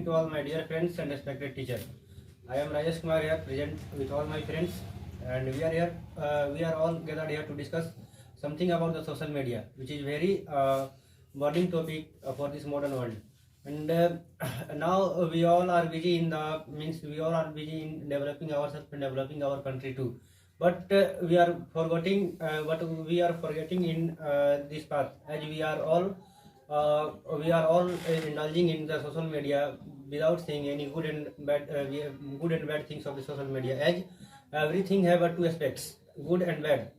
to all my dear friends and respected teacher. I am Rajesh Kumar here, present with all my friends, and we are here. We are all gathered here to discuss something about the social media, which is very burning topic for this modern world. And now we all are busy in developing ourselves and developing our country too. But we are forgetting in this path, as we are all indulging in the social media without saying any good and bad things of the social media, as everything have two aspects, good and bad.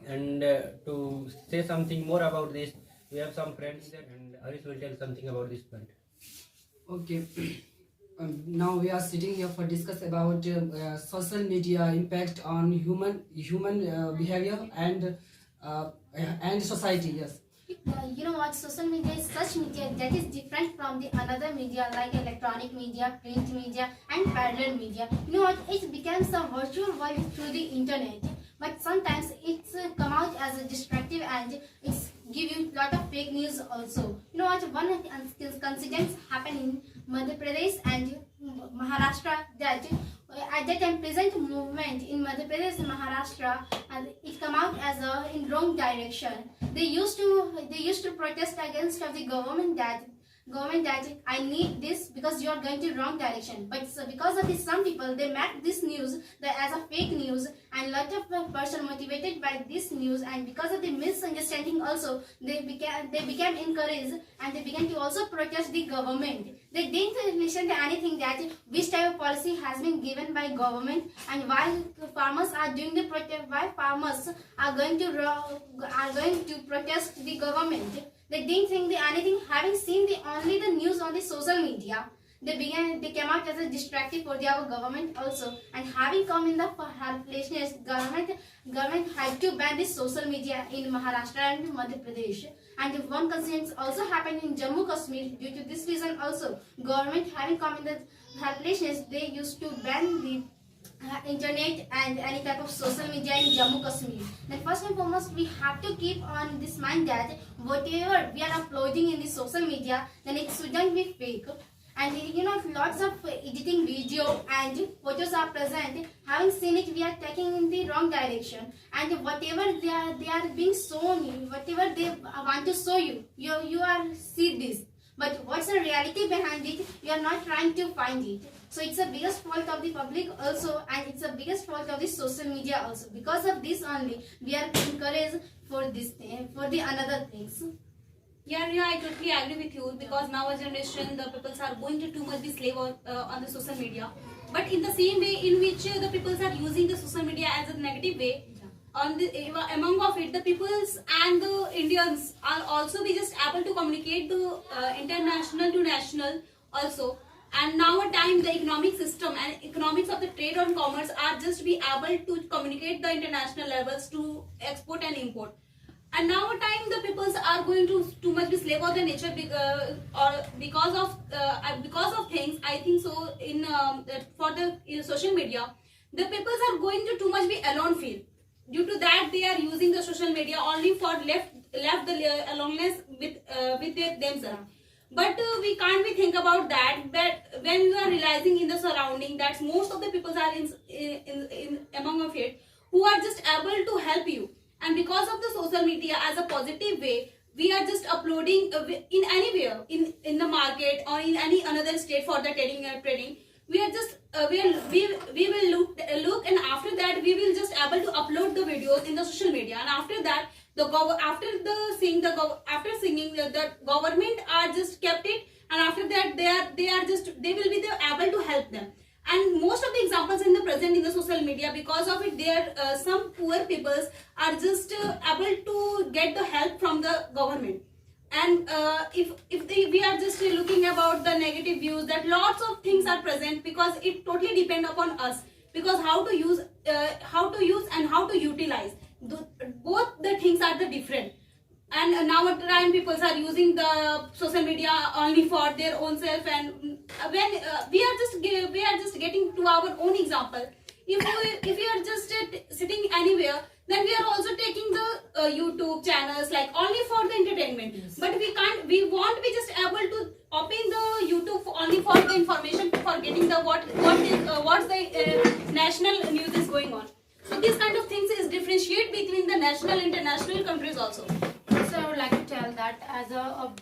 And to say something more about this, we have some friends there, and Harish will tell something about this point. Okay. Now we are sitting here for discuss about social media impact on human behavior and society. Yes. You know what, social media is such media that is different from the another media like electronic media, print media and parallel media. You know what, it becomes a virtual world through the internet, but sometimes it's come out as a distractive and it's give you lot of fake news also. You know what, one incident happened in Madhya Pradesh and Maharashtra, that at that time present movement in Madhya Pradesh and Maharashtra, and it come out as a in wrong direction. They used to protest against of the government that I need this because you are going to wrong direction. But because of this, some people they make this news as a fake news, and lot of person motivated by this news, and because of the misunderstanding also they became encouraged and they began to also protest the government. They didn't listen to anything that which type of policy has been given by government, and why farmers are doing the protest, why farmers are going to protest the government. They didn't think anything, having seen only the news on the social media. They came out as a distractive for our government also, and having come in the helplessness, government had to ban this social media in Maharashtra and Madhya Pradesh. And one incident also happened in Jammu Kashmir. Due to this reason also, government having come in the helplessness, they used to ban the internet and any type of social media in Jammu Kashmir. Then first and foremost, we have to keep on this mind that whatever we are uploading in the social media, then it shouldn't be fake. And you know, lots of editing video and photos are present. Having seen it, we are taking in the wrong direction. And whatever they are being shown you, whatever they want to show you, you are see this. But what's the reality behind it? You are not trying to find it. So it's the biggest fault of the public also, and it's the biggest fault of the social media also. Because of this only, we are encouraged for this thing, for the another things. Yeah, I totally agree with you, because now our generation, the people are going to too much be slave on the social media. But in the same way in which the people are using the social media as a negative way, among of it, the peoples and the Indians are also be just able to communicate the international to national also. And now a time the economic system and economics of the trade and commerce are just be able to communicate the international levels to export and import. And now a time the peoples are going to too much be slave of the nature because of things. I think so in for the social media, the peoples are going to too much be alone feel. Due to that, they are using the social media only for left the aloneness with themselves. But we can't be think about that. But when you are realizing in the surrounding that most of the people are in among of it who are just able to help you. And because of the social media as a positive way, we are just uploading in anywhere in the market or in any another state for the trading. We are just we will look, and after that we will just able to upload the videos in the social media. And after that, after singing the government are just kept it, and after that they will be able to help them. And most of the examples in the present in the social media, because of it, there some poor peoples are just able to get the help from the government. And we are just looking about the negative views, that lots of things are present, because it totally depend upon us, because how to use and how to utilize. Both the things are the different. And now at the time people are using the social media only for their own self, and when we are just getting to our own example. If we are just sitting anywhere, then we are also taking the YouTube channels like only for the entertainment. Yes. But we won't be just able to open the YouTube only for the information, for getting the what's the national news is going on. So these kind of things is differentiate between the national international countries also. So I would like to tell that as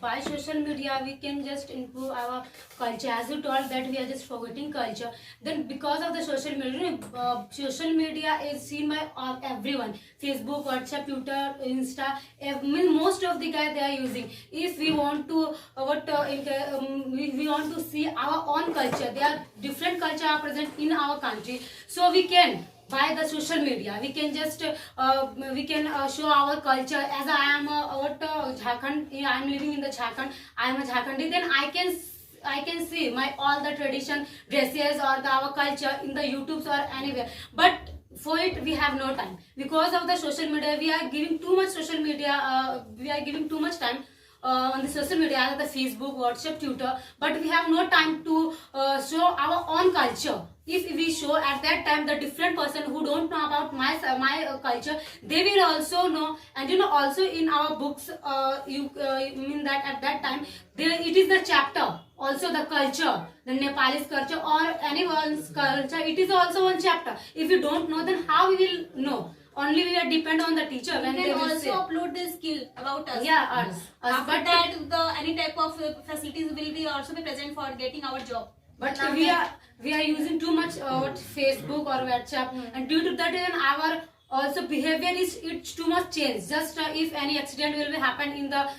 by social media we can just improve our culture. As you told that we are just forgetting culture. Then because of the social media is seen by everyone. Facebook, WhatsApp, Twitter, Insta. Most of the guys they are using. If we want to we want to see our own culture. There are different culture are present in our country. So we can. By the social media, we can just show our culture. As I am Jharkhand, I am living in the Jharkhand. I am a Jharkhandi. Then I can see my all the tradition dresses or our culture in the YouTubes or anywhere. But for it we have no time because of the social media. We are giving too much social media. We are giving too much time. On the social media, the Facebook, WhatsApp, Twitter, but we have no time to show our own culture. If we show at that time, the different person who don't know about my culture, they will also know. And also in our books, you mean that at that time it is the chapter, also the culture, the Nepalese culture or anyone's culture. It is also one chapter. If you don't know, then how we will know? Only we are depend on the teacher. You can also upload the skill about us. Yeah, us. After that, any type of facilities will be also be present for getting our job. But we are using too much Facebook or WhatsApp, and due to that, even our also behavior it's too much changed. Just if any accident will be happen in the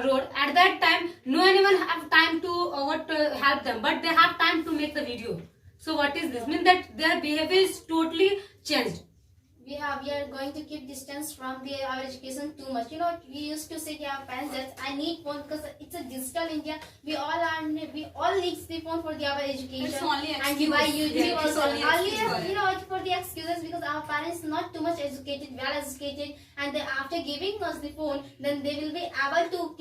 road, at that time, no anyone have time to help them, but they have time to make the video. So what is this? Mean that their behavior is totally changed. We are going to keep distance from our education too much. We used to say to our parents that I need phone because it's a digital India. We all need the phone for our education. It's only and we buy YouTube also. Only For the excuses because our parents not too much educated, well educated, and after giving us the phone, then they will be able to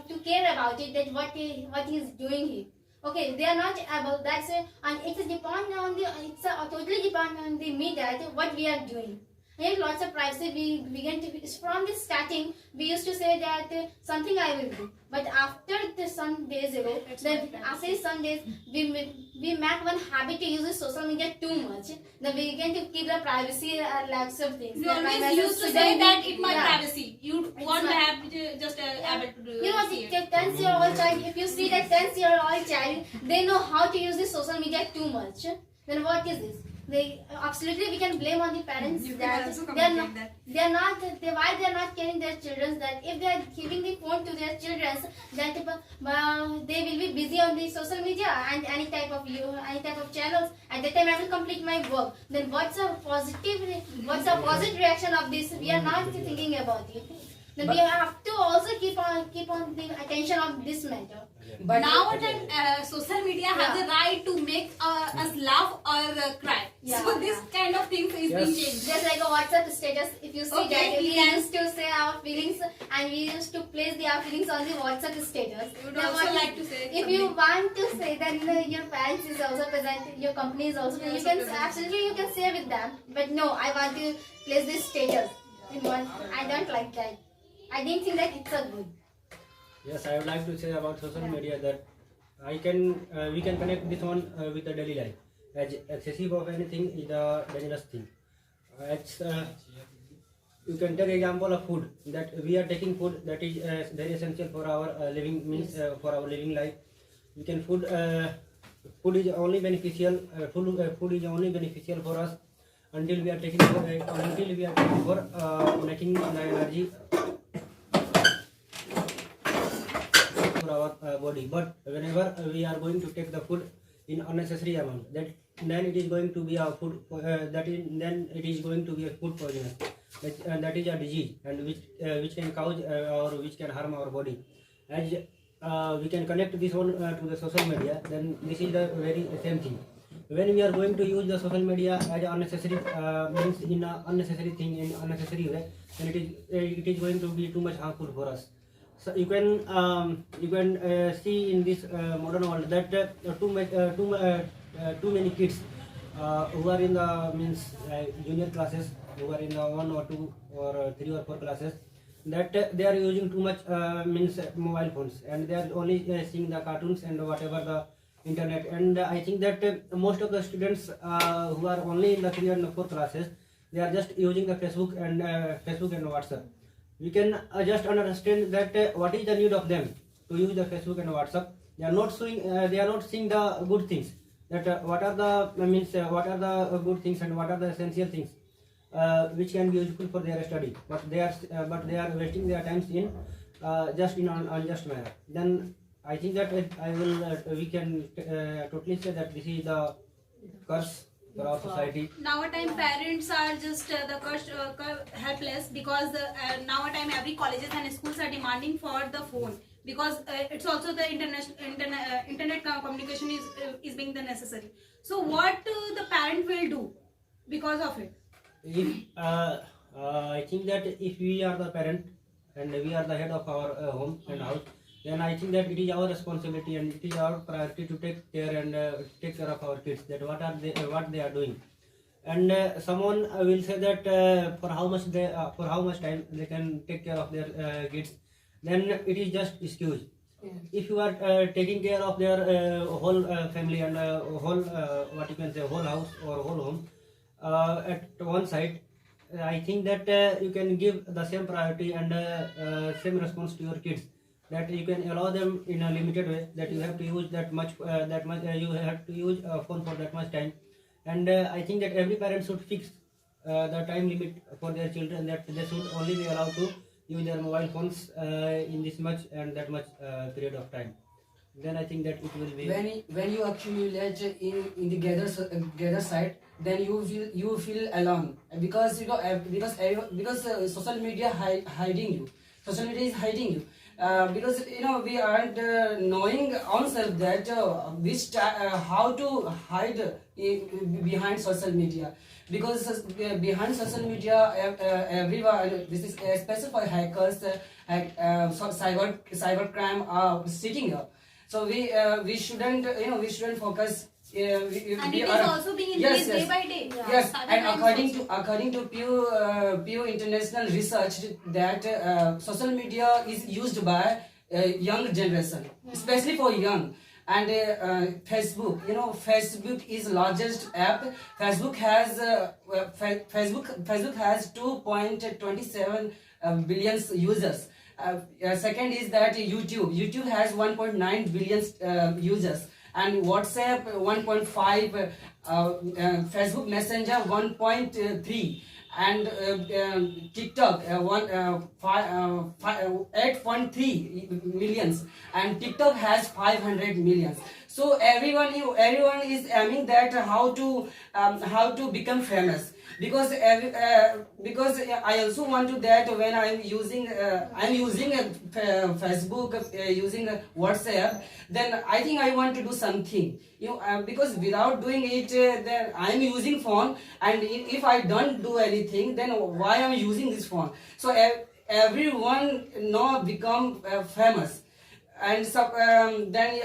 to care about it, that what he is doing here. Okay, they are not able. That's it, and it's totally depend on the me that what we are doing. We have lots of privacy. We began to from the starting. We used to say that something I will do, but after some days ago, then after some days, we make one habit to use the social media too much. Then we began to keep the privacy and lots of things. You always used to say that it's my privacy. You want to have just able to do. 10-year-old child. If you see that 10-year-old child, they know how to use the social media too much. Then what is this? Absolutely we can blame on the parents that they are not caring their children, that if they are giving the phone to their children, that they will be busy on the social media and any type of channels. At that time I will complete my work. Then what's a positive reaction of this? We are not thinking about it. Then we have to also keep on the attention of this matter. But nowadays, social media has the right to make us laugh or cry. Yeah. So this kind of things is being changed. Just like a WhatsApp status, if you see that we used to say our feelings and we used to place our feelings on the WhatsApp status. You would also like to say. If you want to say that your parents is also present, your company is also present, you can absolutely you can share with them. But no, I want to place this status in one. I don't like that. I didn't think that it's a good. Yes, I would like to say about social media that we can connect this one with the daily life. As excessive of anything is a dangerous thing. You can take example of food, that we are taking food that is very essential for our living for our living life. We can food is only beneficial. Food is only beneficial for us until we are taking for making the energy for our body. But whenever we are going to take the food in unnecessary amount, then it is going to be a food then it is going to be a food poison. That is a disease, and which can cause or which can harm our body. As we can connect this one to the social media, then this is the very same thing. When we are going to use the social media as unnecessary means in a unnecessary thing in unnecessary way, then it is going to be too much harmful for us. So you can see in this modern world that too many kids who are in the junior classes, who are in the 1 or 2 or 3 or 4 classes, that they are using too much means mobile phones, and they are only seeing the cartoons and whatever the internet. And I think that most of the students who are only in the 3 and 4 classes, they are just using the Facebook and WhatsApp. We can just understand that what is the need of them to use the Facebook and WhatsApp. They are not seeing the good things, that what are the good things and what are the essential things which can be useful for their study, but they are wasting their times in just in unjust manner. Then I think that we can totally say that this is the curse for our society. Nowadays parents are just helpless, because nowadays every colleges and schools are demanding for the phone, because it's also the internet communication is being the necessary. So what the parent will do because of it? If I think that if we are the parent and we are the head of our home and house, then I think that it is our responsibility and it is our priority to take care of our kids, that what they are doing. And someone will say that for how much time they can take care of their kids, then it is just excuse. If you are taking care of their whole family and whole what you can say whole house or whole home at one side, I think that you can give the same priority and same response to your kids, that you can allow them in a limited way, that you have to use you have to use a phone for that much time. And I think that every parent should fix the time limit for their children, that they should only be allowed to use their mobile phones in this much and that much period of time. Then I think that it will be When you accumulate in the gather side, then you feel alone, because social media hiding you. Social media is hiding you. Because we aren't knowing ourselves that how to hide behind social media, because behind social media everyone, this is especially for hackers, cyber crime are sitting up. So we shouldn't focus. And it is also being increased day by day. Yes, Cyber and crimes according to Pew International research, that social media is used by young generation, especially for young. And Facebook, Facebook is largest app. Facebook has 2.27 billion users. Second is that YouTube has 1.9 billion users, and WhatsApp 1.5, Facebook Messenger 1.3, and TikTok 8.3 millions, and TikTok has 500 millions. So everyone is aiming that how to become famous, because I also want to that when I'm using Facebook, using WhatsApp, then I think I want to do something, because without doing it, then I'm using phone, and if I don't do anything, then why I'm using this phone? So everyone now become famous. And so then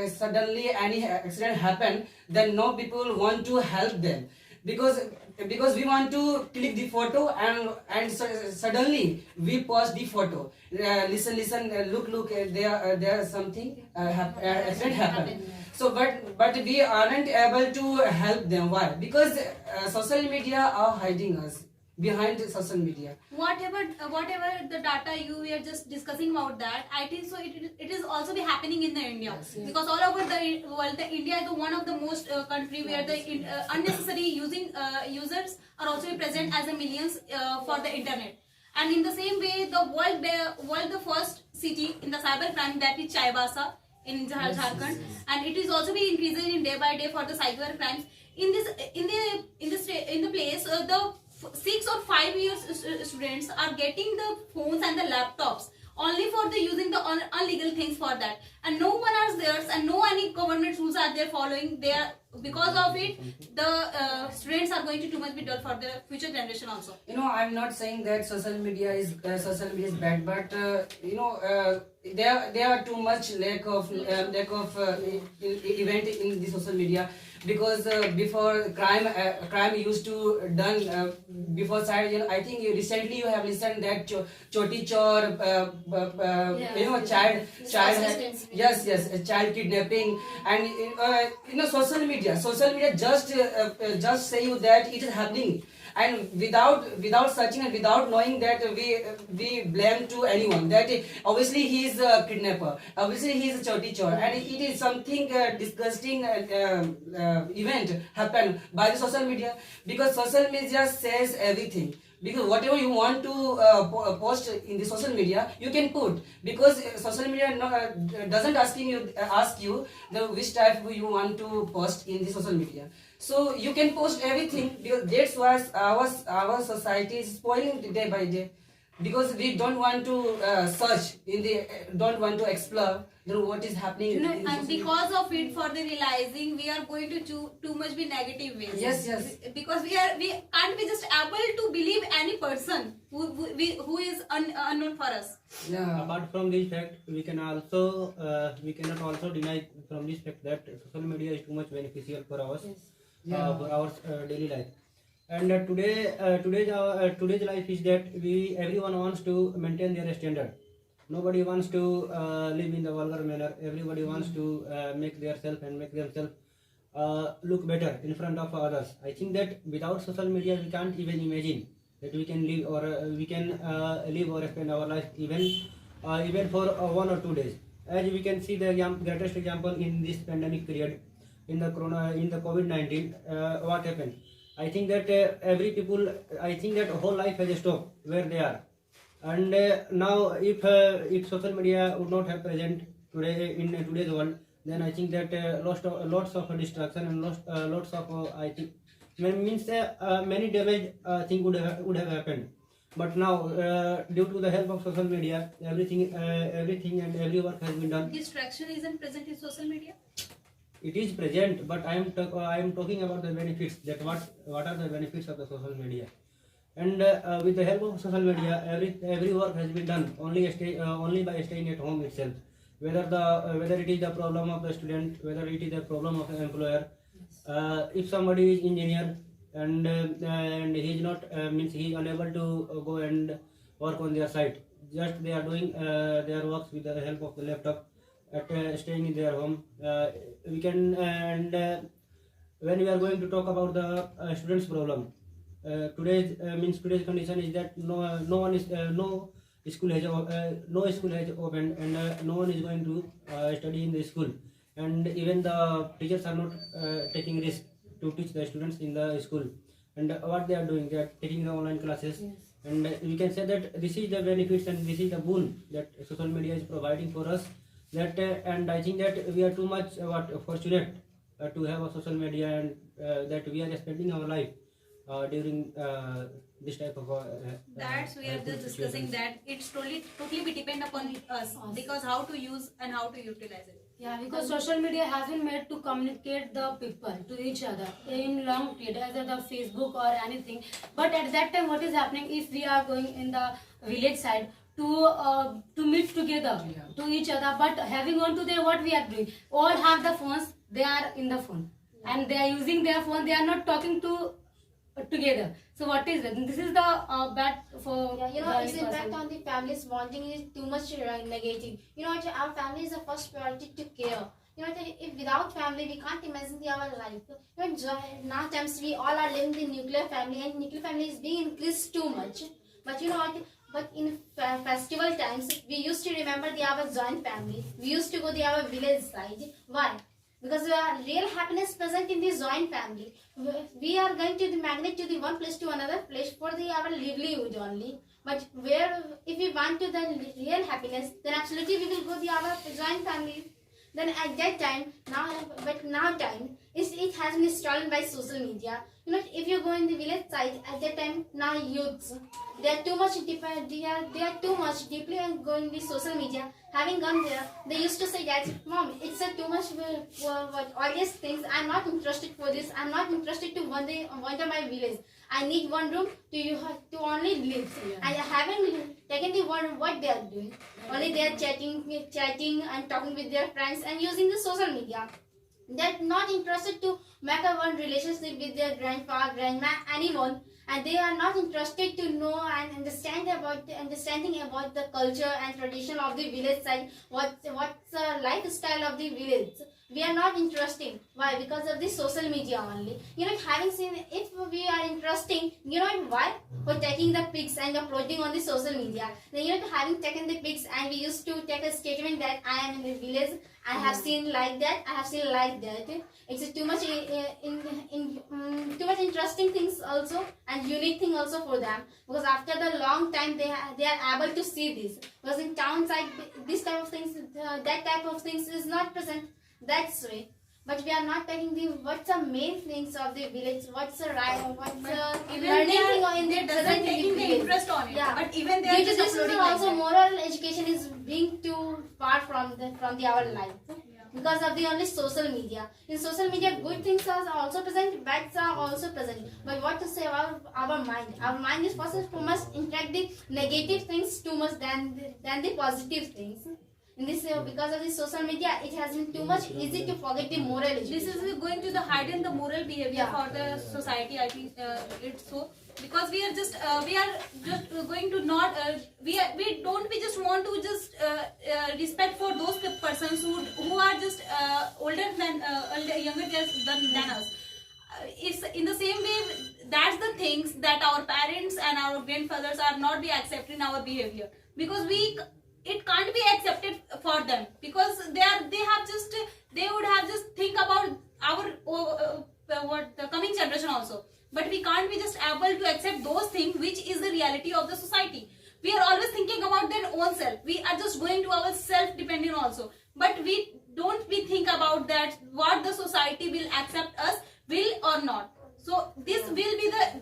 suddenly any accident happen, then no people want to help them, because we want to click the photo, and suddenly we post the photo. Listen, look, there something accident happen. So but we aren't able to help them. Why? Because social media are hiding us behind social media. Whatever the data you were just discussing about that, I think so it is also be happening in the India. Yes, yes. Because all over the world, the India is one of the most country where the unnecessary users are also present as a millions for the internet. And in the same way, the first city in the cyber crime, that is Chaibasa in Jharkhand, and it is also be increasing in day by day for the cyber crimes. In the place, the 6 or 5 years students are getting the phones and the laptops only for the using the illegal things for that, and no one is there, and no any government rules are there following there. Because of it, the students are going to too much be dull for the future generation also. I'm not saying that social media is bad, but there are too much lack of event in the social media. because before crime used to done before side. I think recently you have listened that choti chor, child yes, a child kidnapping. And social media just say you that it is happening, and without searching and without knowing that we blame to anyone that obviously he is a kidnapper, obviously he is a choti chor, and it is something disgusting event happen by the social media, because social media says everything. Because whatever you want to post in the social media, you can put, because social media doesn't ask you the which type you want to post in the social media. So you can post everything, because that's why our society is spoiling day by day, because we don't want to search in the don't want to explore what is happening. And because of it, for the realizing, we are going to too much be negative ways. Yes. Because we can't be just able to believe any person who is unknown for us. Yeah. Apart from this fact, we cannot also deny from this fact that social media is too much beneficial for us, for our daily life. And today's life is that everyone wants to maintain their standard. Nobody wants to live in the vulgar manner. Everybody wants to make themselves look better in front of others. I think that without social media, we can't even imagine that we can live or spend our life even for 1 or 2 days. As we can see the greatest example in this pandemic period, in the COVID-19, what happened? I think that I think that whole life has stopped where they are. And now, if social media would not have present today in today's world, then I think that lots of distraction and lots of I think many damage thing would have happened. But now, due to the help of social media, everything and every work has been done. Distraction isn't present in social media. It is present, but I am talking about the benefits. That what are the benefits of the social media? And with the help of social media, every work has been done only by staying at home itself. Whether it is the problem of the student, whether it is the problem of the employer. If somebody is engineer and he is not he is unable to go and work on their site, just they are doing their works with the help of the laptop at staying in their home. We can when we are going to talk about the students' problem. Today's condition is that no school has opened, and no one is going to study in the school, and even the teachers are not taking risk to teach the students in the school. And what they are doing, they are taking the online classes. And we can say that this is the benefits and this is the boon that social media is providing for us. That and I think that we are too much fortunate to have a social media, and that we are spending our life during this type of That's we are just discussing that it's totally be depend upon us, because how to use and how to utilize it. Yeah, because social media has been made to communicate the people to each other in long period, either the Facebook or anything. But at that time, what is happening if we are going in the village side to meet together to each other, but having on to their what we are doing, all have the phones, they are in the phone, and they are using their phone, they are not talking to together. So what is it? This is the bad for its impact on the family's bonding is too much negative. Our family is the first priority to care. If without family, we can't imagine our life. Now times we all are living in nuclear family, and nuclear family is being increased too much. But but in festival times, we used to remember our joint family. We used to go to our village side. Why? Because real happiness present in the joint family. We are going to the magnet to the one place to another place for our livelihood only. But if we want to the real happiness, then absolutely we will go to our joint family. Then at that time, now it has been stolen by social media. If you go in the village side at that time, now youths, they are too much deeply going with social media. Having gone there, they used to say that, Mom, it's too much all these things. I'm not interested for this. I'm not interested to wander my village. I need one room to only live. I haven't taken the one what they are doing. Only they are chatting and talking with their friends and using the social media. They're not interested to make a one relationship with their grandpa, grandma, anyone, and they are not interested to know and understanding about the culture and tradition of the village side. What's the lifestyle of the village? We are not interested. Why? Because of the social media only. Having seen, if we are interesting, why? For taking the pics and uploading on the social media. Then having taken the pics, and we used to take a statement that I am in the village. I have seen like that. I have seen like that. It's too much too much interesting things also, and unique thing also for them, because after the long time they are able to see this. Because in town side, this type of things, that type of things is not present. That's way. But we are not taking the what's the main things of the village, what's the right, what's the learning thing in the present taking the village. interest on it. Yeah. But even they are Due to just this uploading reason like also that. moral education is being too far from our life. Because of the only social media. In social media, good things are also present, bad are also present. But what to say about our mind? Our mind is first and foremost interact the negative things too much than the positive things. In this, because of the social media, it has been too much easy to forget the moral education. This is going to the heighten the moral behavior for the society. I think it's so, because we are just going to not we don't we just want to just respect for those persons who are just younger than us. It's in the same way, that's the things that our parents and our grandfathers are not be accepting our behavior, because it can't be accepted for them, because they would have just think about our what the coming generation also. But we can't be just able to accept those things which is the reality of the society. We are always thinking about their own self. We are just going to our self dependent also, but we don't we think about that what the society will accept us, will or not. So this will be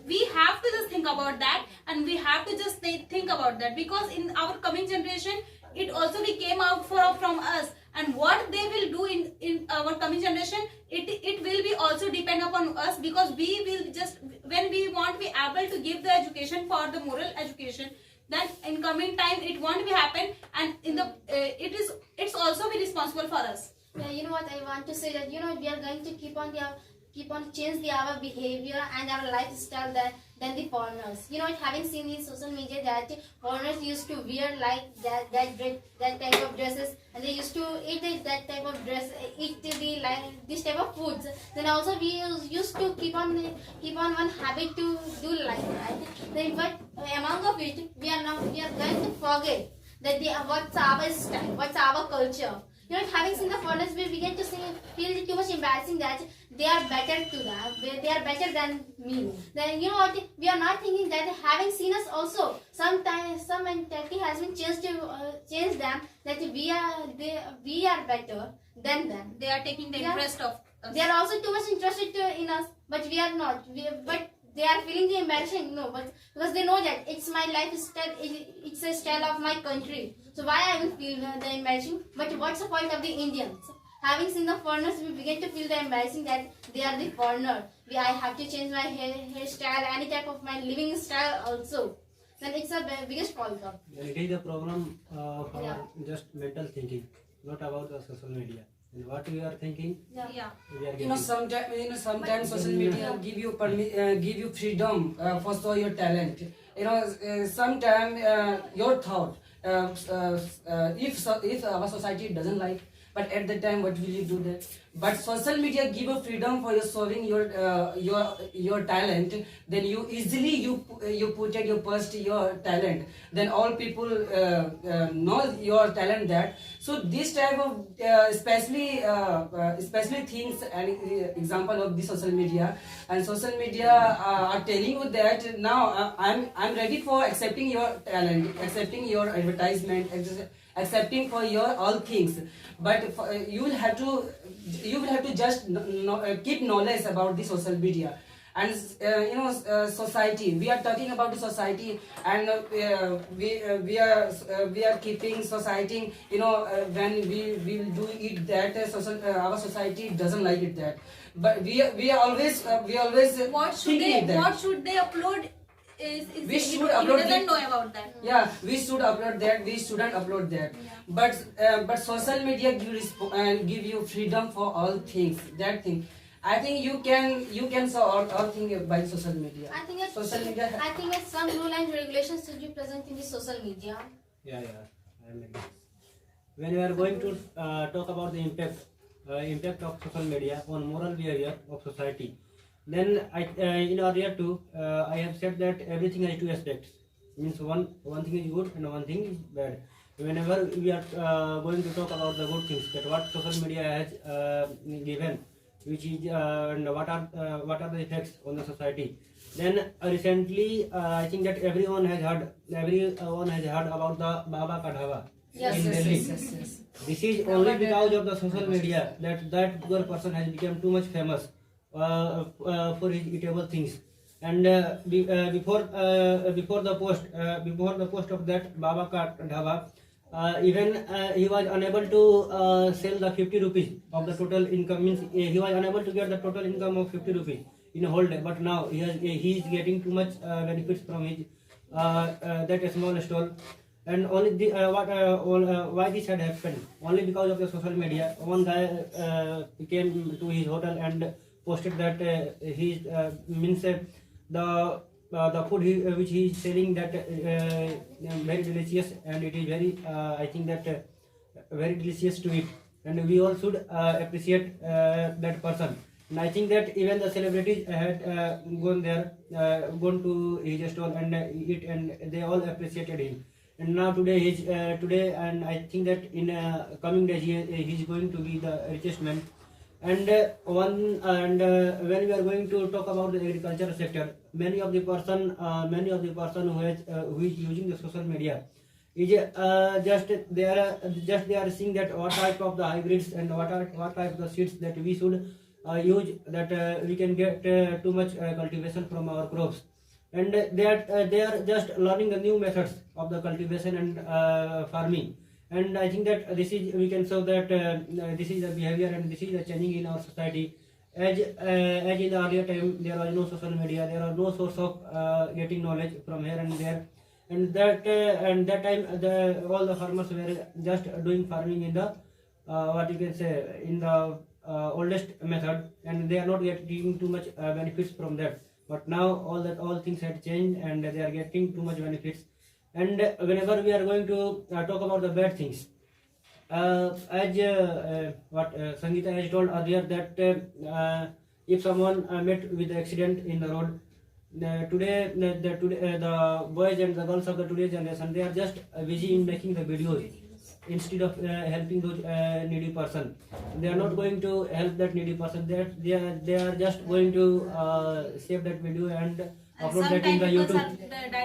we have to just think about that, and we have to just think about that, because in our coming generation it also came out from us, and what they will do in our coming generation, it will be also depend upon us, because we will just, when we want be able to give the education for the moral education, then in coming time it won't be happen, and in the it's also be responsible for us. Yeah, what I want to say, that we are going to keep on change our behavior and our lifestyle than the foreigners. Having seen in social media that foreigners used to wear like that type of dresses, and they used to eat that type of dress, eat this type of foods. Then also we used to keep on one habit to do like that. Then but among of it, we are going to forget that what's our style, what's our culture. Having seen the foreigners, we begin to feel too much embarrassing that they are better to them, they are better than me. Then we are not thinking that having seen us also, sometimes some mentality has been changed to change them, that we are better than them. They are taking the interest of us. They are also too much interested in us, but we are not. But they are feeling the embarrassing, but because they know that it's my lifestyle, it's a style of my country. So why I will feel the embarrassing? But what's the point of the Indians? Having seen the foreigners, we begin to feel the embarrassing that they are the foreigner. I have to change my hairstyle, any type of my living style also. Then it's the biggest fault of. It is a problem of our just mental thinking, not about the social media. And what we are thinking, Yeah. we are getting. Sometimes social media give you freedom for show your talent. Sometimes your thought. If our society doesn't like, but at the time, what will you do that? But social media give you freedom for your showing your talent. Then you easily you put it, you post your talent. Then all people know your talent. That so this type of especially things, an example of the social media, and social media are telling you that now I'm ready for accepting your talent, accepting your advertisement, accepting for your all things. But you will have to just keep knowledge about the social media. And society, we are talking about the society, and we are keeping society, when we will do it, that our society doesn't like it, that, but we are always What should they upload We he should upload doesn't the- know about that. Yeah, we should upload that, we shouldn't upload that. But social media give you freedom for all things, that thing. I think you can saw all things by social media. I think Social media I think some rule and regulations should be present in the social media. Yeah, I am agree. When we are going to talk about the impact of social media on moral behavior of society, then in earlier too, I have said that everything has two aspects. Means one thing is good and one thing is bad. Whenever we are going to talk about the good things, that what social media has given, which is and what are the effects on the society. Then recently, I think that everyone has heard about the Baba Ka Dhaba in Delhi. yes. This is only because of the social media that poor person has become too much famous for his eatable things. And before the post of that Baba Ka Dhaba, even he was unable to sell the 50 rupees of the total income. Means he was unable to get the total income of 50 rupees in a whole day. But now he is getting too much benefits from his that small stall. And only why this had happened? Only because of the social media. One guy came to his hotel and posted that he means the food which he is selling, that very delicious, and it is very I think that very delicious to eat, and we all should appreciate that person. And I think that even the celebrities had gone to his stall and eat, and they all appreciated him. And now today, and I think that in coming days he is going to be the richest man. And when we are going to talk about the agricultural sector, many of the person who is using the social media is just they are seeing that what type of the hybrids and what type of the seeds that we should use, that we can get too much cultivation from our crops. And they are just learning the new methods of the cultivation and farming. And I think that we can show that this is the behavior and this is the changing in our society. As in the earlier time, there was no social media, there was no source of getting knowledge from here and there. And that time, all the farmers were just doing farming in the what you can say, in the oldest method, and they are not getting too much benefits from that. But now all things had changed, and they are getting too much benefits. And whenever we are going to talk about the bad things, as what Sangeeta has told earlier, that if someone met with the accident in the road, the boys and the girls of the today's generation, they are just busy in making the videos instead of helping those needy person. They are not going to help that needy person. They are just going to save that video and upload that in the YouTube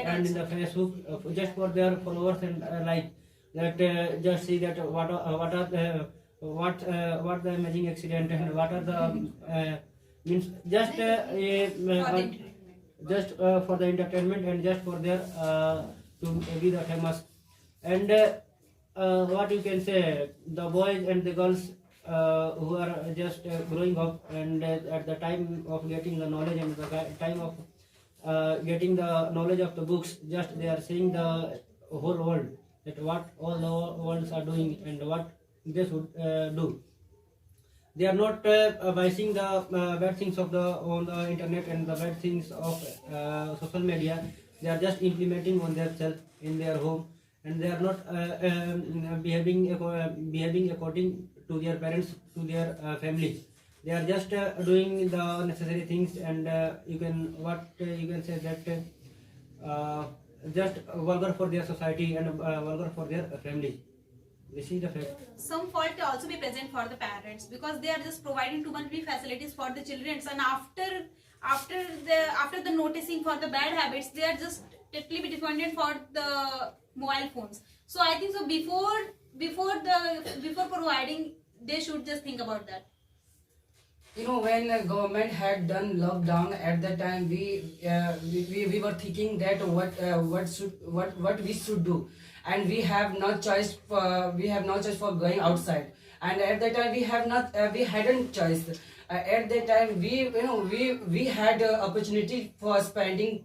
and in the Facebook just for their followers and like that. Just see that what the amazing accident and what are the means just for the entertainment and just for their to be the famous. And what you can say, the boys and the girls who are just growing up, and at the time of getting the knowledge and the time of getting the knowledge of the books, just they are seeing the whole world, that what all the worlds are doing and what they should do. They are not by seeing the bad things of on the internet and the bad things of social media. They are just implementing on themselves in their home, and they are not behaving according to their parents, to their families. They are just doing the necessary things, and you can say that just vulgar for their society and vulgar for their family. This is the fact. Some fault also be present for the parents, because they are just providing too many facilities for the children, and after the noticing for the bad habits, they are just totally be dependent for the mobile phones. So I think so before providing, they should just think about that. You know, when the government had done lockdown, at that time we were thinking that what we should do, and we have no choice for going outside. And at that time we hadn't choice. at that time we had opportunity for spending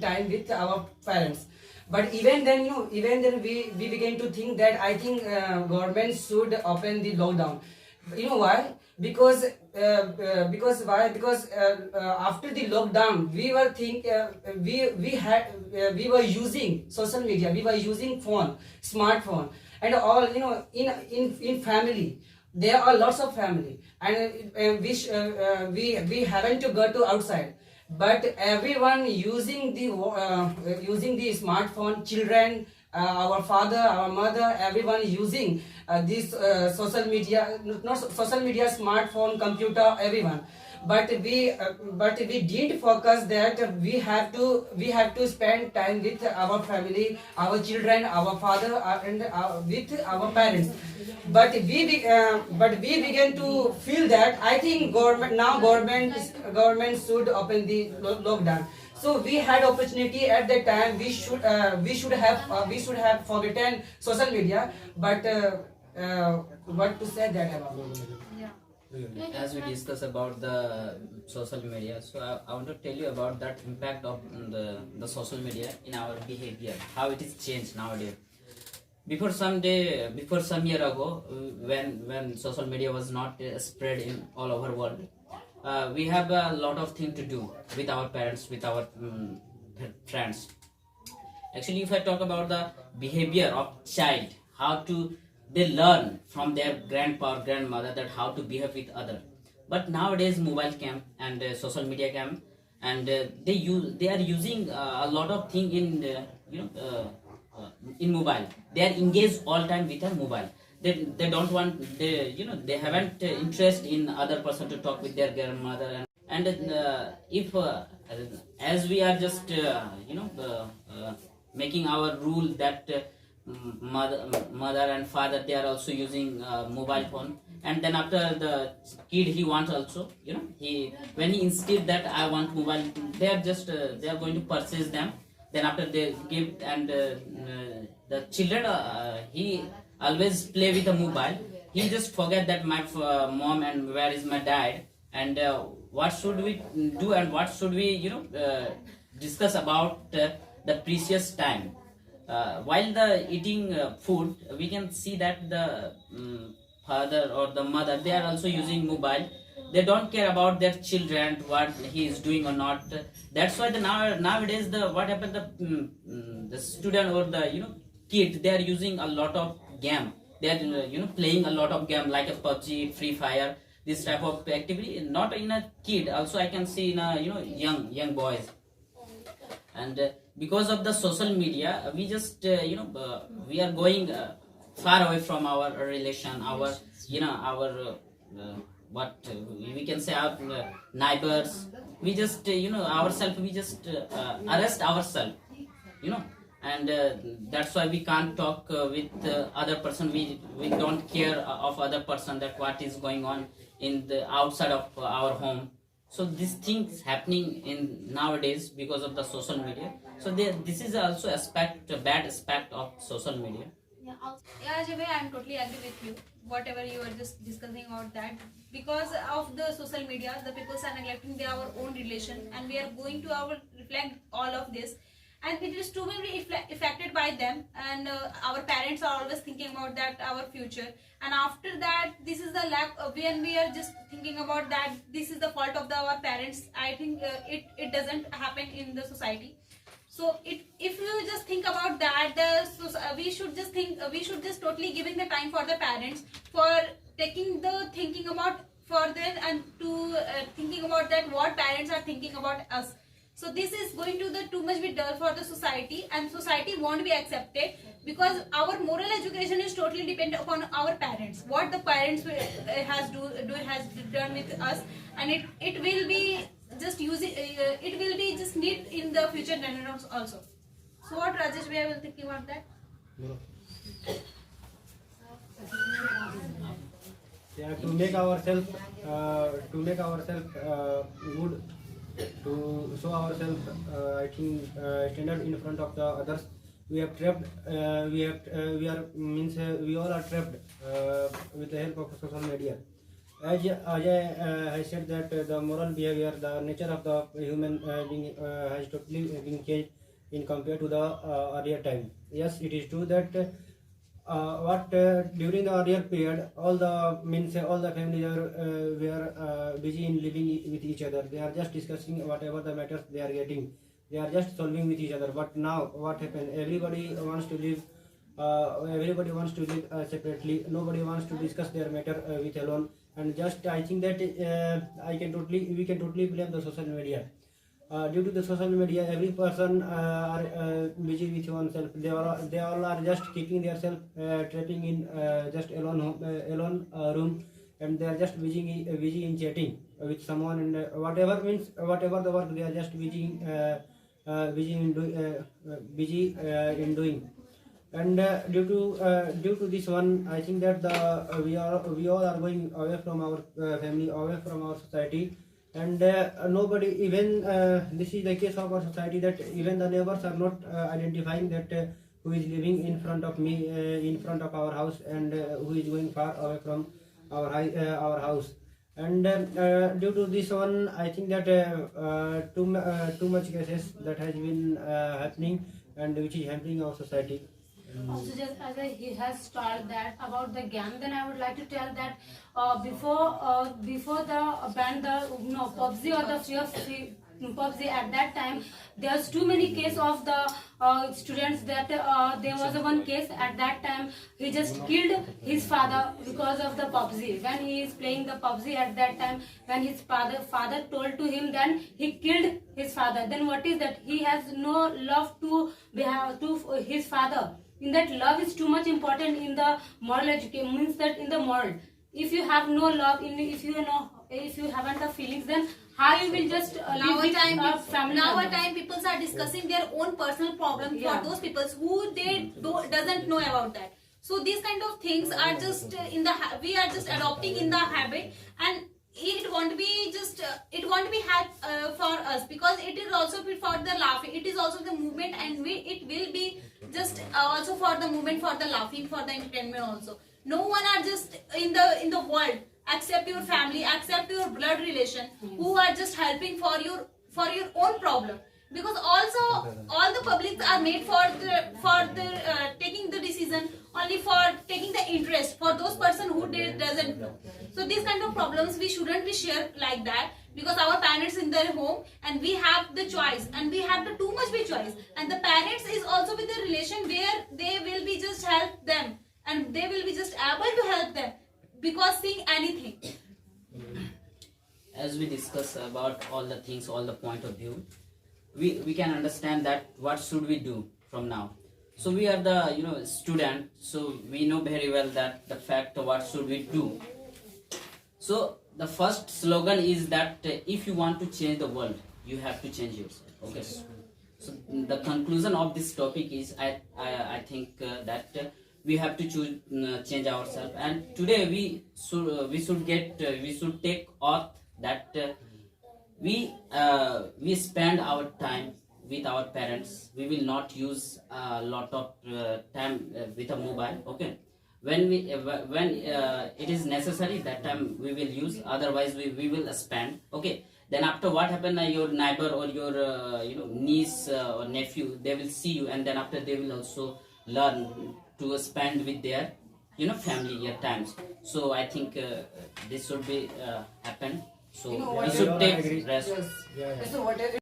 time with our parents. But even then, we began to think that I think government should open the lockdown. You know why? Because why? Because after the lockdown, we were using social media, we were using smartphone, and all, in family. There are lots of family, and we haven't to go to outside, but everyone using the smartphone. Children, our father, our mother, everyone using this social media, not social media, smartphone, computer, everyone. But we didn't focus that we have to spend time with our family, our children, our father, and with our parents. But we began to feel that I think government should open the lockdown. So we had opportunity at that time. We should have forgotten social media. But what to say that about? As we discuss about the social media, so I want to tell you about that impact of the social media in our behavior, how it is changed nowadays. Before some year ago, when social media was not spread in all over world, we have a lot of things to do with our parents, with our friends. Actually, if I talk about the behavior of child, how to they learn from their grandpa or grandmother that how to behave with other. But nowadays mobile cam and social media cam, and they are using a lot of thing in mobile. They are engaged all time with a mobile. They don't want, they haven't interest in other person to talk with their grandmother. And if as we are just making our rule that mother and father, they are also using mobile phone, and then after the kid, he wants also, when he instead that I want mobile, they are just they are going to purchase them. Then after they give, and the children, he always play with the mobile. He just forget that my mom and where is my dad, and what should we do, and what should we discuss about the precious time. While the eating food, we can see that the father or the mother, they are also using mobile. They don't care about their children, what he is doing or not. That's why nowadays what happened, the student or the kid, they are using a lot of game. They are playing a lot of game like a PUBG, Free Fire, this type of activity. Not in a kid, also I can see in a young boys. And because of the social media, we just we are going far away from our relation, our what we can say, our neighbors. We just ourselves, we just arrest ourselves, and that's why we can't talk with other person. We don't care of other person, that what is going on in the outside of our home. So these things happening in nowadays because of the social media. So this is also a bad aspect of social media. Yeah, Ajay, I'm totally agree with you. Whatever you were just discussing about that, because of the social media, the people are neglecting their our own relation, and we are going to reflect all of this, and it is too many affected by them. And our parents are always thinking about that our future, and after that, this is the lack when we are just thinking about that this is the fault of our parents. I think it doesn't happen in the society. So if you just think about that, we should just totally giving the time for the parents for taking the thinking about further, and to thinking about that what parents are thinking about us. So this is going to the too much be dull for the society, and society won't be accepted, because our moral education is totally dependent upon our parents. What the parents has done with us, and it will be just it will be just need in the future generations also. So what Rajesh Bhaiya will think about that? Yeah, to make ourselves good, to show ourselves I think standard in front of the others. We are trapped. We all are trapped with the help of social media. As I said that the moral behavior, the nature of the human being has totally been changed in compared to the earlier time. Yes, it is true that what during the earlier period, all the means all the families were busy in living with each other. They are just discussing whatever the matters they are getting. They are just solving with each other. But now, what happened? Everybody wants to live. Everybody wants to live separately. Nobody wants to discuss their matter with alone. And just I think that we can totally blame the social media. Due to the social media, every person are busy with oneself. They all are just keeping themselves trapping in just alone room, and they are just busy in chatting with someone, and whatever the work they are just busy in doing. And due to this one, I think that we all are going away from our family, away from our society, and nobody, even this is the case of our society, that even the neighbors are not identifying that who is living in front of me, in front of our house, and who is going far away from our house. And due to this one, I think that too much cases that has been happening, and which is hampering our society. Also, just as he has told that about the game, then I would like to tell that before the ban the PUBG or the PUBG, at that time there's too many case of the students that there was one case at that time he just killed his father because of the PUBG. When he is playing the PUBG at that time, when his father told to him, then he killed his father. Then what is that? He has no love to his father. In that, love is too much important in the moral education. Means that in the moral, if you have no love, if you haven't the feelings, then how you will just live with family? Now a time people are discussing their own personal problems for those people who they doesn't know about that. So these kind of things are just we are just adopting in the habit, and it won't be just it won't be had for us, because it is also for the laughing. It is also the movement, and it will be just also for the movement, for the laughing, for the entertainment also. No one are just in the world accept your family, accept your blood relation, who are just helping for your own problem. Because also all the publics are made for the taking the decision only for taking the interest for those person who doesn't know. So these kind of problems we shouldn't be shared like that, because our parents in their home, and we have the choice, and we have the too much be choice, and the parents is also with the relation where they will be just help them, and they will be just able to help them because seeing anything. As we discuss about all the things, all the point of view, we can understand that what should we do from now. So we are the student, so we know very well that the fact of what should we do. So the first slogan is that if you want to change the world, you have to change yourself. Okay. So the conclusion of this topic is I think that we have to change ourselves, and today we should take oath that we spend our time with our parents. We will not use a lot of time with a mobile. Okay. When it is necessary, that time we will use, otherwise we will spend. Okay. Then after what happened, your neighbor or your niece or nephew, they will see you, and then after they will also learn to spend with their family at times. So I think this should be happen. So we should take rest. Yes. So whatever